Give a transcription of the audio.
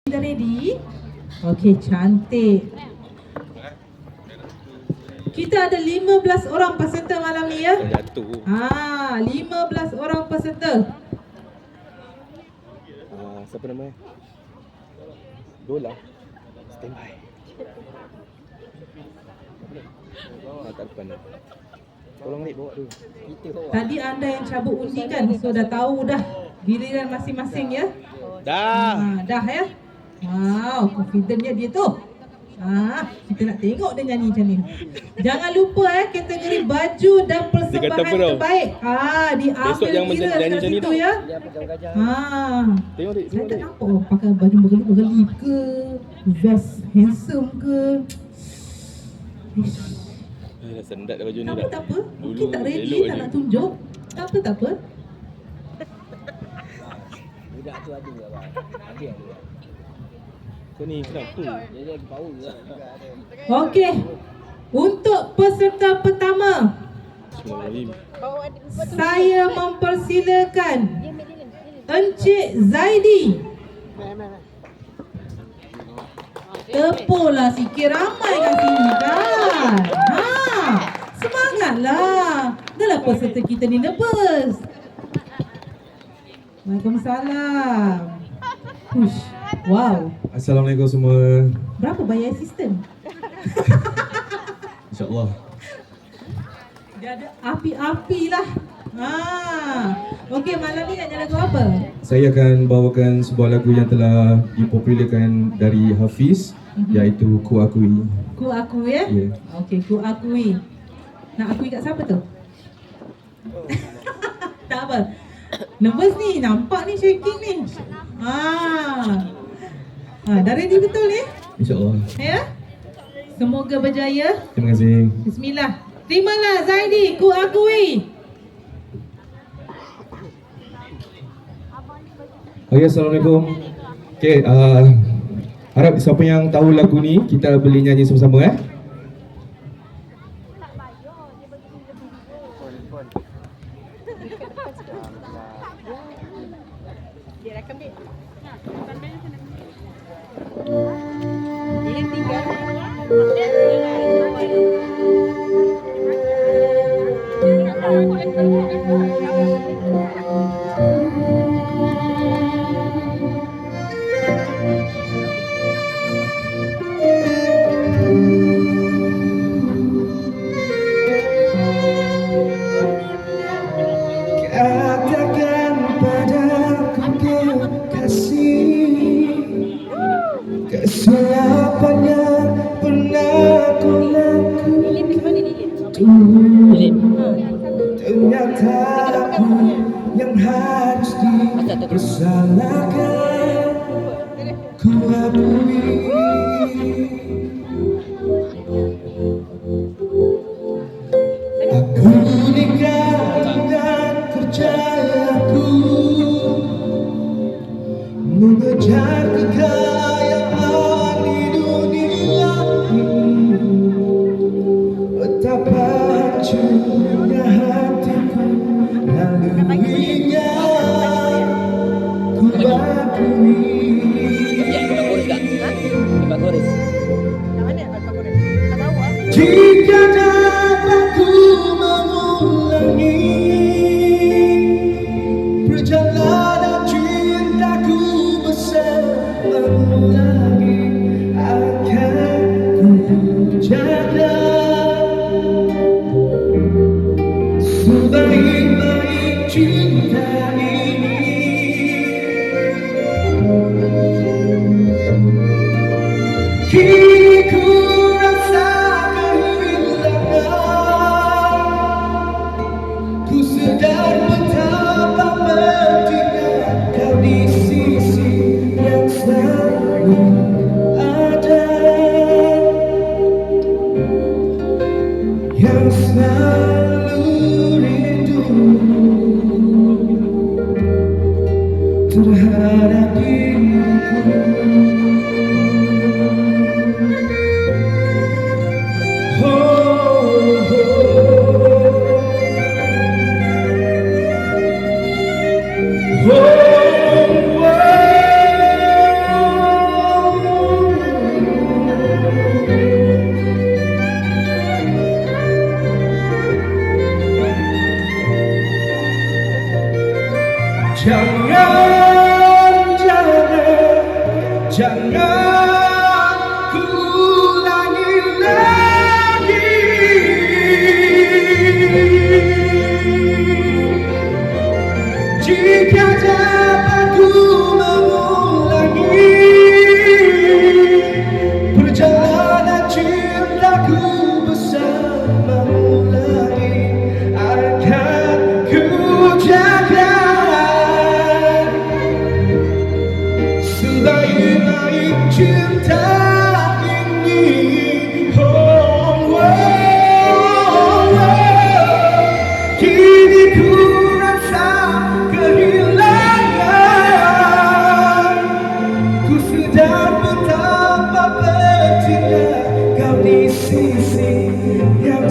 Dah ready? Okey, cantik. Kita ada 15 orang peserta malam ni ya. Jatuh. 15 orang peserta. Siapa namanya? Dola. Standby. Tak depan. Tolong Rik bawa dulu. Tadi anda yang cabut undi kan, so dah tahu dah giliran masing-masing ya. Dah. Dah ya. Wow, confidentnya dia tu. Kita nak tengok dia nyanyi macam ni. Jangan lupa kategori baju dan persembahan terbaik. Diambil besok yang kira nyanyi kat macam ni situ tau. ya. Tengok Rik, Saya tengok tak Rik. nampak pakai baju bergeli-bergeli ke, vest handsome ke. Ish. Dah sendat dah baju ni Tak dah. apa, tak apa. Dulu Mungkin tak ready, elok tak je. nak tunjuk. Tak apa, tak apa. Budak tu ada ke bang? Ada. Kau ni kenapa? Dia lagi power ke? Okey. Untuk peserta pertama, Bismillahirrahmanirrahim. saya mempersilakan Encik Zaidi. Tepuklah sikit, ramai kat sini kan. Semangatlah. Dahlah peserta kita ni nervous. Waalaikumsalam. Push. Wow. Assalamualaikum semua. Berapa bayar assistant? InsyaAllah. Dia ada api-api lah. Okey, malam ni nak nyanyi lagu apa? Saya akan bawakan sebuah lagu yang telah dipopularkan dari Hafiz, iaitu Ku Akui. Ku akui ya? Ya. Okey, ku akui. Nak akui kat siapa tu? Tak apa. Nervous ni, nampak ni shaking ni. Dah ready betul ni? InsyaAllah. Ya? Semoga berjaya. Terima kasih. Bismillah. Terimalah Zaidi, ku akui. Okay, Assalamualaikum. Okay, harap siapa yang tahu lagu ni, kita boleh nyanyi sama-sama Katakan padaku kekasih, kesiapan yang pernah ku lakukan. Ternyata aku yang harus dipersalahkan. Ku akui. Aku nikah dengan kerjaku, mengejar kekayaan di dunia ini. Betapa hancurnya hatiku laluinya. Ku akui. Jika dapat ku mengulangi perjalanan cintaku bersamamu lagi, akan ku jaga sebaik-baik cinta ini. Kini ku rasa ku sedar betapa pentingnya kau di sisi yang selalu Jangan ku ulangi lagi. Jika dapat ku mengulangi perjalanan cintaku bersamamu lagi, akan ku jaga sebaik-baik cinta ini. Oh, oh, oh. Kini ku rasa kehilangan, ku sedar betapa pentingnya kau di sisi yang